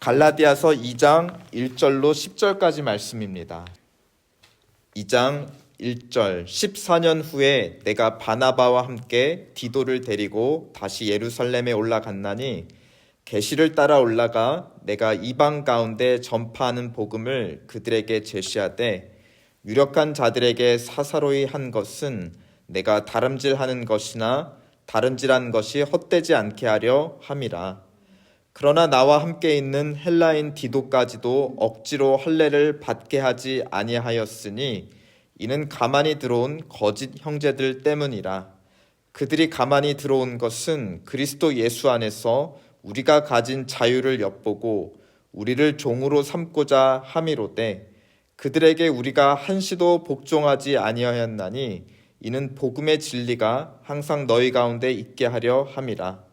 갈라디아서 2장 1절로 10절까지 말씀입니다. 2장 1절 14년 후에 내가 바나바와 함께 디도를 데리고 다시 예루살렘에 올라갔나니 계시를 따라 올라가 내가 이방 가운데 전파하는 복음을 그들에게 제시하되 유력한 자들에게 사사로이 한 것은 내가 다름질하는 것이나 다름질한 것이 헛되지 않게 하려 함이라. 그러나 나와 함께 있는 헬라인 디도까지도 억지로 할례를 받게 하지 아니하였으니 이는 가만히 들어온 거짓 형제들 때문이라. 그들이 가만히 들어온 것은 그리스도 예수 안에서 우리가 가진 자유를 엿보고 우리를 종으로 삼고자 함이로되 그들에게 우리가 한시도 복종하지 아니하였나니 이는 복음의 진리가 항상 너희 가운데 있게 하려 함이라.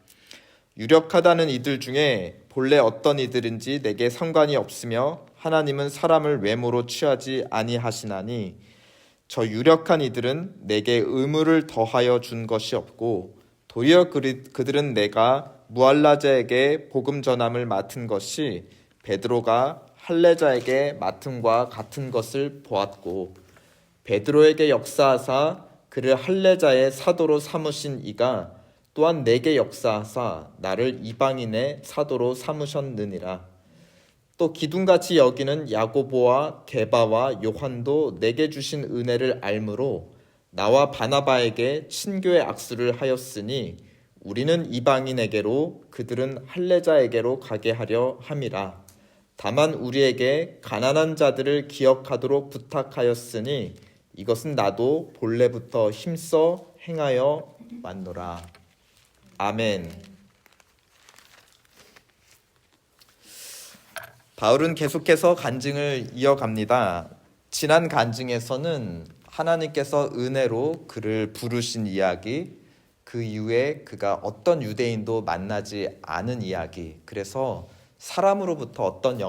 유력하다는 이들 중에 본래 어떤 이들인지 내게 상관이 없으며 하나님은 사람을 외모로 취하지 아니하시나니 저 유력한 이들은 내게 의무를 더하여 준 것이 없고 도리어 그들은 내가 무할라자에게 복음 전함을 맡은 것이 베드로가 할례자에게 맡음과 같은 것을 보았고 베드로에게 역사하사 그를 할례자의 사도로 삼으신 이가 또한 내게 역사하사 나를 이방인의 사도로 삼으셨느니라. 또 기둥같이 여기는 야고보와 게바와 요한도 내게 주신 은혜를 알므로 나와 바나바에게 친교의 악수를 하였으니 우리는 이방인에게로 그들은 할례자에게로 가게 하려 함이라. 다만 우리에게 가난한 자들을 기억하도록 부탁하였으니 이것은 나도 본래부터 힘써 행하여 왔노라. 아멘. 바울은 계속해서 간증을 이어갑니다. 지난 간증에서는 하나님께서 은혜로 그를 부르신 이야기, 그 이후에 그가 어떤 유대인도 만나지 않은 이야기, 그래서 사람으로부터 어떤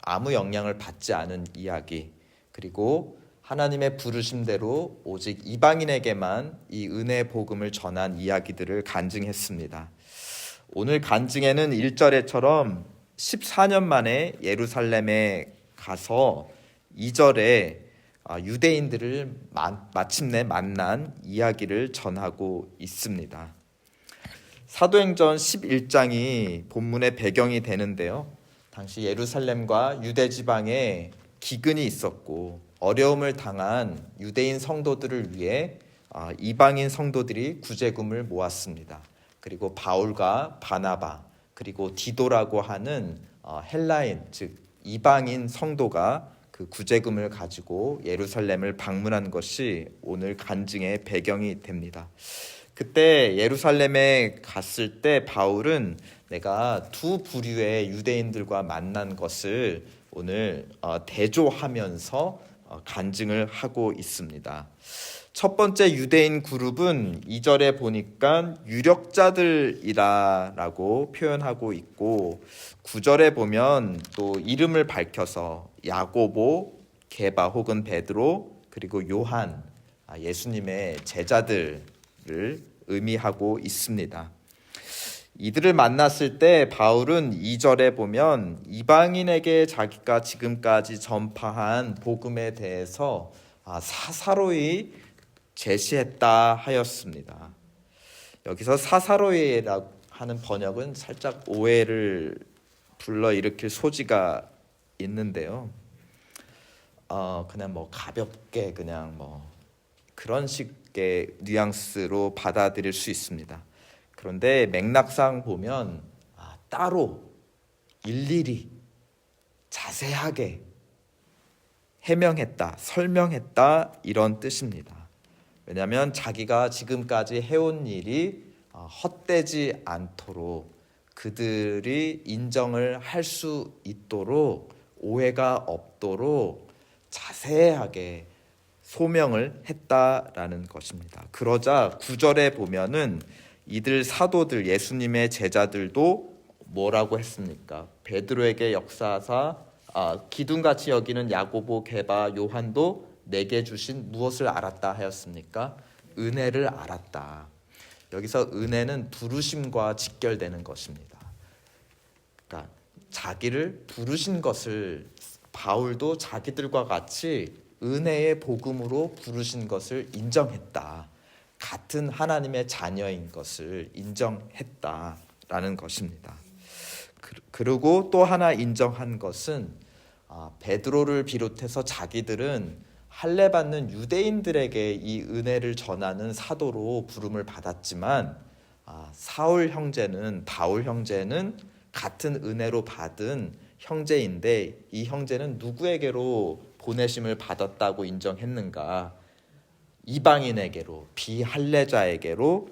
아무 영향을 받지 않은 이야기, 그리고 하나님의 부르심대로 오직 이방인에게만 이 은혜의 복음을 전한 이야기들을 간증했습니다. 오늘 간증에는 1절에처럼 14년 만에 예루살렘에 가서 2절에 유대인들을 마침내 만난 이야기를 전하고 있습니다. 사도행전 11장이 본문의 배경이 되는데요. 당시 예루살렘과 유대 지방에 기근이 있었고 어려움을 당한 유대인 성도들을 위해 이방인 성도들이 구제금을 모았습니다. 그리고 바울과 바나바 그리고 디도라고 하는 헬라인 즉 이방인 성도가 그 구제금을 가지고 예루살렘을 방문한 것이 오늘 간증의 배경이 됩니다. 그때 예루살렘에 갔을 때 바울은 내가 두 부류의 유대인들과 만난 것을 오늘 대조하면서 간증을 하고 있습니다. 첫 번째 유대인 그룹은 2절에 보니까 유력자들이라고 표현하고 있고 9절에 보면 또 이름을 밝혀서 야고보, 게바 혹은 베드로 그리고 요한 예수님의 제자들을 의미하고 있습니다. 이들을 만났을 때 바울은 2절에 보면 이방인에게 자기가 지금까지 전파한 복음에 대해서 사사로이 제시했다 하였습니다. 여기서 사사로이라고 하는 번역은 살짝 오해를 불러일으킬 소지가 있는데요. 그냥 가볍게 그냥 그런 식의 뉘앙스로 받아들일 수 있습니다. 그런데 맥락상 보면 따로 일일이 자세하게 해명했다, 설명했다 이런 뜻입니다. 왜냐하면 자기가 지금까지 해온 일이 헛되지 않도록 그들이 인정을 할 수 있도록 오해가 없도록 자세하게 소명을 했다라는 것입니다. 그러자 9절에 보면은 이들 사도들 예수님의 제자들도 뭐라고 했습니까? 베드로에게 역사하사 기둥같이 여기는 야고보, 게바, 요한도 내게 주신 무엇을 알았다 하였습니까? 은혜를 알았다. 여기서 은혜는 부르심과 직결되는 것입니다. 그러니까 자기를 부르신 것을, 바울도 자기들과 같이 은혜의 복음으로 부르신 것을 인정했다. 같은 하나님의 자녀인 것을 인정했다라는 것입니다. 그리고 또 하나 인정한 것은 베드로를 비롯해서 자기들은 할례 받는 유대인들에게 이 은혜를 전하는 사도로 부름을 받았지만 사울 형제는, 바울 형제는 같은 은혜로 받은 형제인데 이 형제는 누구에게로 보내심을 받았다고 인정했는가? 이방인에게로, 비할례자에게로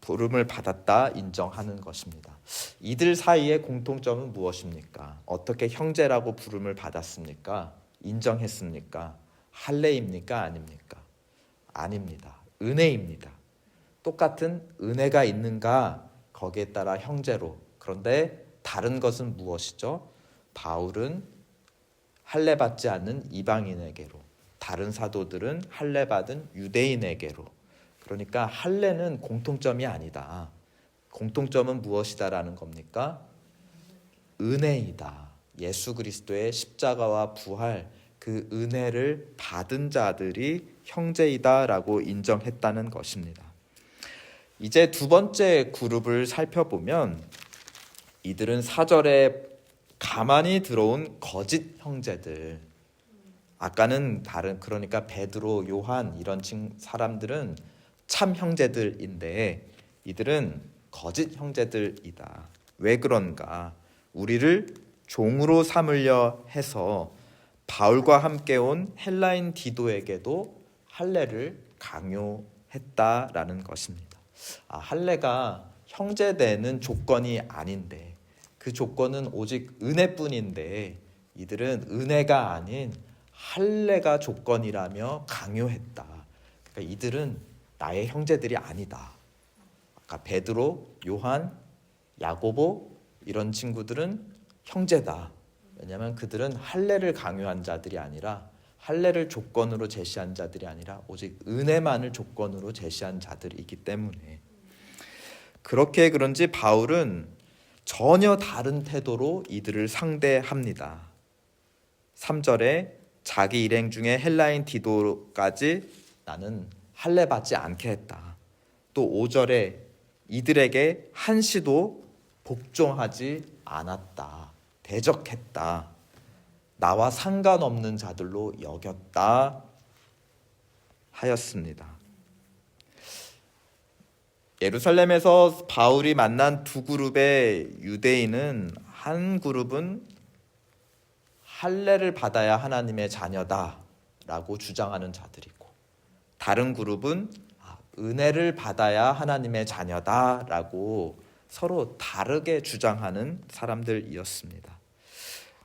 부름을 받았다 인정하는 것입니다. 이들 사이의 공통점은 무엇입니까? 어떻게 형제라고 부름을 받았습니까? 인정했습니까? 할례입니까? 아닙니까? 아닙니다. 은혜입니다. 똑같은 은혜가 있는가? 거기에 따라 형제로. 그런데 다른 것은 무엇이죠? 바울은 할례 받지 않는 이방인에게로, 다른 사도들은 할례 받은 유대인에게로. 그러니까 할례는 공통점이 아니다. 공통점은 무엇이다라는 겁니까? 은혜이다. 예수 그리스도의 십자가와 부활, 그 은혜를 받은 자들이 형제이다라고 인정했다는 것입니다. 이제 두 번째 그룹을 살펴보면 이들은 4절에 가만히 들어온 거짓 형제들. 아까는 다른, 그러니까 베드로, 요한 이런 사람들은 참 형제들인데 이들은 거짓 형제들이다. 왜 그런가? 우리를 종으로 삼으려 해서 바울과 함께 온 헬라인 디도에게도 할례를 강요했다라는 것입니다. 할례가 형제되는 조건이 아닌데 그 조건은 오직 은혜뿐인데 이들은 은혜가 아닌 할례가 조건이라며 강요했다. 그러니까 이들은 나의 형제들이 아니다. 아까 베드로, 요한, 야고보 이런 친구들은 형제다. 왜냐하면 그들은 할례를 강요한 자들이 아니라, 할례를 조건으로 제시한 자들이 아니라 오직 은혜만을 조건으로 제시한 자들이기 때문에, 그렇게 그런지 바울은 전혀 다른 태도로 이들을 상대합니다. 3절에 자기 일행 중에 헬라인 디도까지 나는 할례 받지 않게 했다. 또 5절에 이들에게 한시도 복종하지 않았다. 대적했다. 나와 상관없는 자들로 여겼다 하였습니다. 예루살렘에서 바울이 만난 두 그룹의 유대인은, 한 그룹은 할례를 받아야 하나님의 자녀다라고 주장하는 자들이고, 다른 그룹은 은혜를 받아야 하나님의 자녀다라고 서로 다르게 주장하는 사람들이었습니다.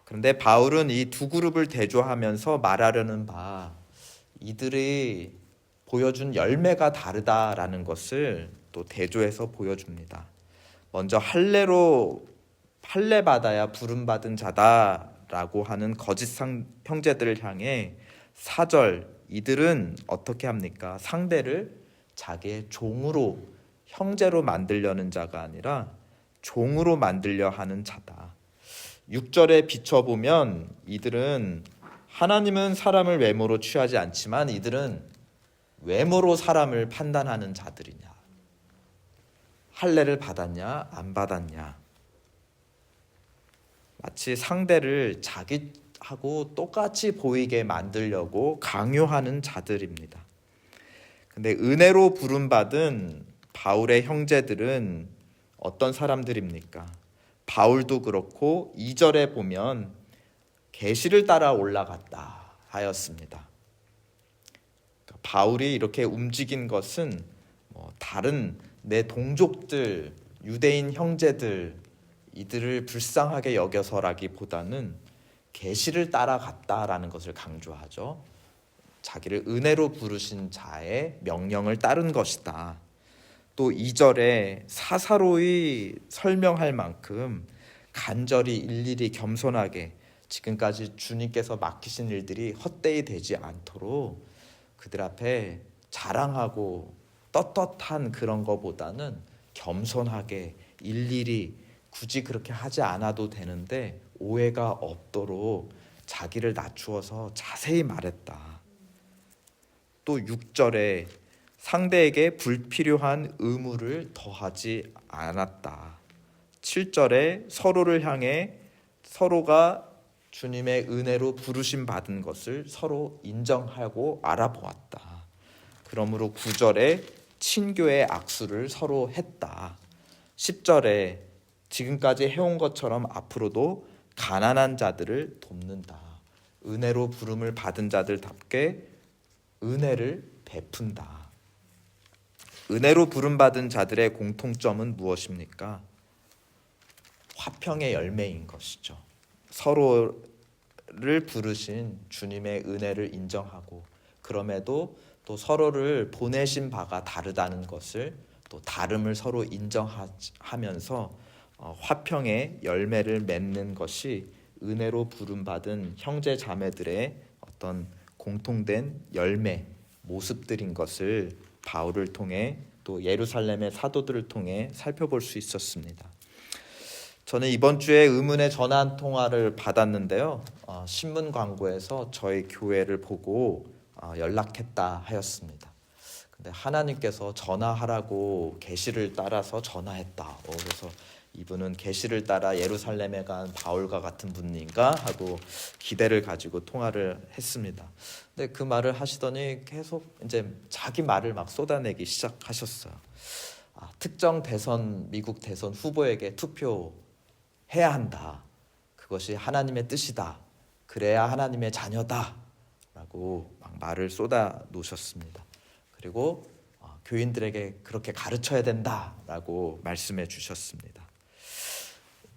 그런데 바울은 이 두 그룹을 대조하면서 말하려는 바, 이들이 보여준 열매가 다르다라는 것을 또 대조해서 보여줍니다. 먼저 할례 받아야 부름 받은 자다라고 하는 거짓 형제들을 향해 4절, 이들은 어떻게 합니까? 상대를 자기의 종으로, 형제로 만들려는 자가 아니라 종으로 만들려 하는 자다. 6절에 비춰보면 이들은, 하나님은 사람을 외모로 취하지 않지만 이들은 외모로 사람을 판단하는 자들이냐, 할례를 받았냐 안 받았냐, 마치 상대를 자기하고 똑같이 보이게 만들려고 강요하는 자들입니다. 근데 은혜로 부름받은 바울의 형제들은 어떤 사람들입니까? 바울도 그렇고 2절에 보면 계시를 따라 올라갔다 하였습니다. 바울이 이렇게 움직인 것은 다른 내 동족들, 유대인 형제들, 이들을 불쌍하게 여겨서라기보다는 계시를 따라갔다라는 것을 강조하죠. 자기를 은혜로 부르신 자의 명령을 따른 것이다. 또 2절에 사사로이 설명할 만큼 간절히 일일이 겸손하게 지금까지 주님께서 맡기신 일들이 헛되이 되지 않도록 그들 앞에 자랑하고 떳떳한 그런 것보다는 겸손하게 일일이 굳이 그렇게 하지 않아도 되는데 오해가 없도록 자기를 낮추어서 자세히 말했다. 또 6절에 상대에게 불필요한 의무를 더하지 않았다. 7절에 서로를 향해 서로가 주님의 은혜로 부르심 받은 것을 서로 인정하고 알아보았다. 그러므로 9절에 친교의 악수를 서로 했다. 10절에 지금까지 해온 것처럼 앞으로도 가난한 자들을 돕는다. 은혜로 부름을 받은 자들답게 은혜를 베푼다. 은혜로 부름받은 자들의 공통점은 무엇입니까? 화평의 열매인 것이죠. 서로를 부르신 주님의 은혜를 인정하고 그럼에도 또 서로를 보내신 바가 다르다는 것을 또 다름을 서로 인정하면서 화평의 열매를 맺는 것이 은혜로 부름받은 형제 자매들의 어떤 공통된 열매 모습들인 것을 바울을 통해 또 예루살렘의 사도들을 통해 살펴볼 수 있었습니다. 저는 이번 주에 의문의 전화 한 통화를 받았는데요. 신문 광고에서 저희 교회를 보고 연락했다 하였습니다. 근데 하나님께서 전화하라고 계시를 따라서 전화했다. 그래서 이분은 계시를 따라 예루살렘에 간 바울과 같은 분인가 하고 기대를 가지고 통화를 했습니다. 근데 그 말을 하시더니 계속 이제 자기 말을 막 쏟아내기 시작하셨어요. 특정 대선 미국 대선 후보에게 투표해야 한다. 그것이 하나님의 뜻이다. 그래야 하나님의 자녀다. 라고 막 말을 쏟아 놓으셨습니다. 그리고 교인들에게 그렇게 가르쳐야 된다라고 말씀해 주셨습니다.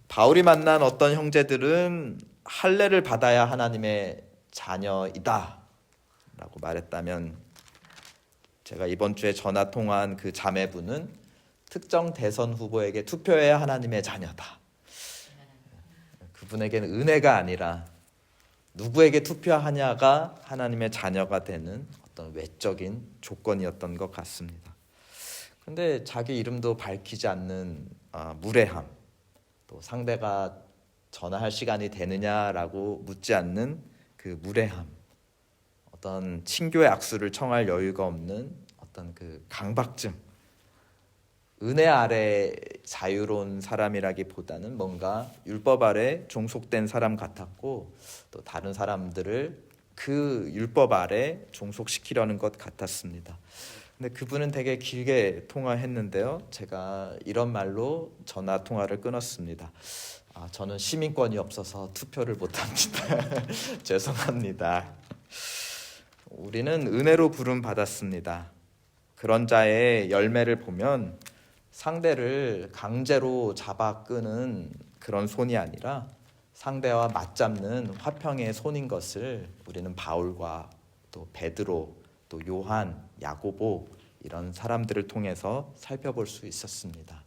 바울이 만난 어떤 형제들은 할례를 받아야 하나님의 자녀이다 라고 말했다면 제가 이번 주에 전화 통화한 그 자매분은 특정 대선 후보에게 투표해야 하나님의 자녀다. 그분에게는 은혜가 아니라 누구에게 투표하냐가 하나님의 자녀가 되는 어떤 외적인 조건이었던 것 같습니다. 그런데 자기 이름도 밝히지 않는 무례함, 또 상대가 전화할 시간이 되느냐라고 묻지 않는 그 무례함, 어떤 친교의 악수를 청할 여유가 없는 어떤 그 강박증, 은혜 아래 자유로운 사람이라기보다는 뭔가 율법 아래 종속된 사람 같았고 또 다른 사람들을 그 율법 아래 종속시키려는 것 같았습니다. 근데 그분은 되게 길게 통화했는데요. 제가 이런 말로 전화 통화를 끊었습니다. 저는 시민권이 없어서 투표를 못합니다. 죄송합니다. 우리는 은혜로 부름 받았습니다. 그런 자의 열매를 보면 상대를 강제로 잡아 끄는 그런 손이 아니라 상대와 맞잡는 화평의 손인 것을 우리는 바울과 또 베드로, 또 요한, 야고보 이런 사람들을 통해서 살펴볼 수 있었습니다.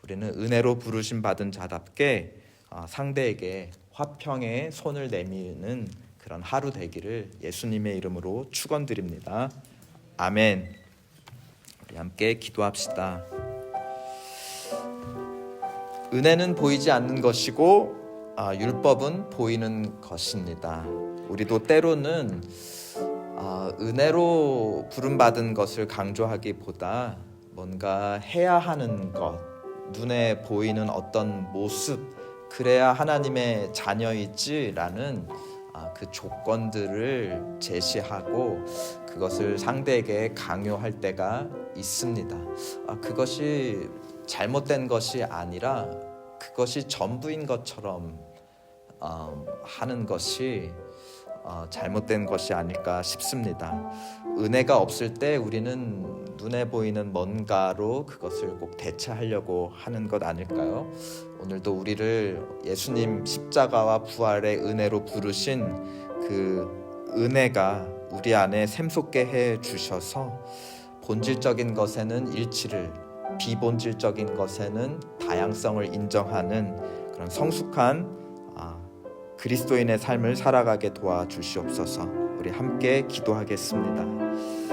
우리는 은혜로 부르심 받은 자답게 상대에게 화평의 손을 내미는 그런 하루 되기를 예수님의 이름으로 축원드립니다. 아멘. 우리 함께 기도합시다. 은혜는 보이지 않는 것이고 율법은 보이는 것입니다. 우리도 때로는 은혜로 부름받은 것을 강조하기보다 뭔가 해야 하는 것, 눈에 보이는 어떤 모습, 그래야 하나님의 자녀이지라는 그 조건들을 제시하고 그것을 상대에게 강요할 때가 있습니다. 그것이 잘못된 것이 아니라 그것이 전부인 것처럼 하는 것이 잘못된 것이 아닐까 싶습니다. 은혜가 없을 때 우리는 눈에 보이는 뭔가로 그것을 꼭 대체하려고 하는 것 아닐까요? 오늘도 우리를 예수님 십자가와 부활의 은혜로 부르신 그 은혜가 우리 안에 샘솟게 해 주셔서 본질적인 것에는 일치를, 비본질적인 것에는 다양성을 인정하는 그런 성숙한 그리스도인의 삶을 살아가게 도와주시옵소서. 우리 함께 기도하겠습니다.